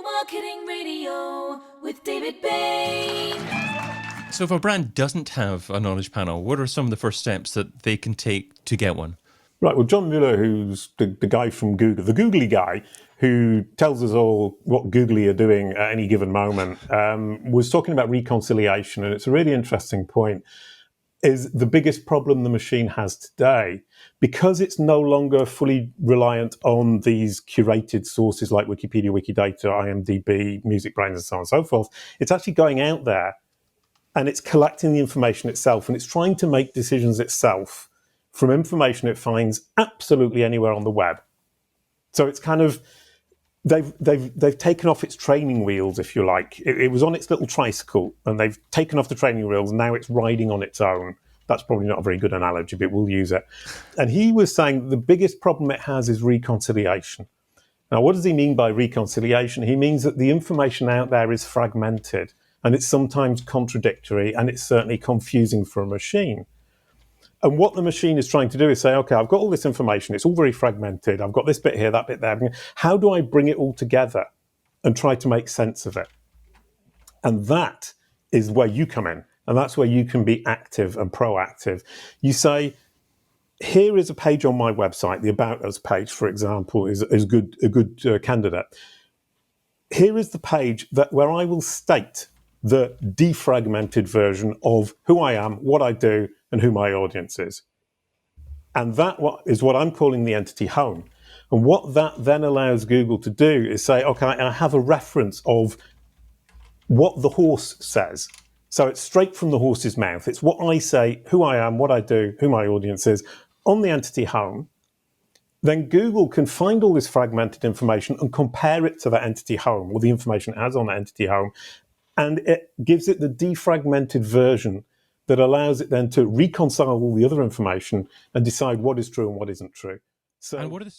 Digital Marketing Radio with David Bain. So if a brand doesn't have a knowledge panel, what are some of the first steps that they can take to get one? Right, well, John Mueller, who's the guy from Google, the googly guy, who tells us all what googly are doing at any given moment, was talking about reconciliation, and it's a really interesting point, is the biggest problem the machine has today, because it's no longer fully reliant on these curated sources like Wikipedia, Wikidata, IMDb, MusicBrainz, and so on and so forth. It's actually going out there and it's collecting the information itself, and it's trying to make decisions itself from information it finds absolutely anywhere on the web. So it's kind of, they've taken off its training wheels, if you like. It was on its little tricycle, and they've taken off the training wheels, and now it's riding on its own. That's probably not a very good analogy, but we'll use it. And he was saying the biggest problem it has is reconciliation. Now, what does he mean by reconciliation? He means that the information out there is fragmented, and it's sometimes contradictory, and it's certainly confusing for a machine. And what the machine is trying to do is say, okay, I've got all this information. It's all very fragmented. I've got this bit here, that bit there. How do I bring it all together and try to make sense of it? And that is where you come in. And that's where you can be active and proactive. You say, here is a page on my website. The About Us page, for example, is a good candidate. Here is the page where I will state the defragmented version of who I am, what I do, and who my audience is. And that is what I'm calling the entity home. And what that then allows Google to do is say, okay, I have a reference of what the horse says. So it's straight from the horse's mouth. It's what I say, who I am, what I do, who my audience is, on the entity home. Then Google can find all this fragmented information and compare it to that entity home, or the information it has on that entity home, and it gives it the defragmented version that allows it then to reconcile all the other information and decide what is true and what isn't true. So, and what are the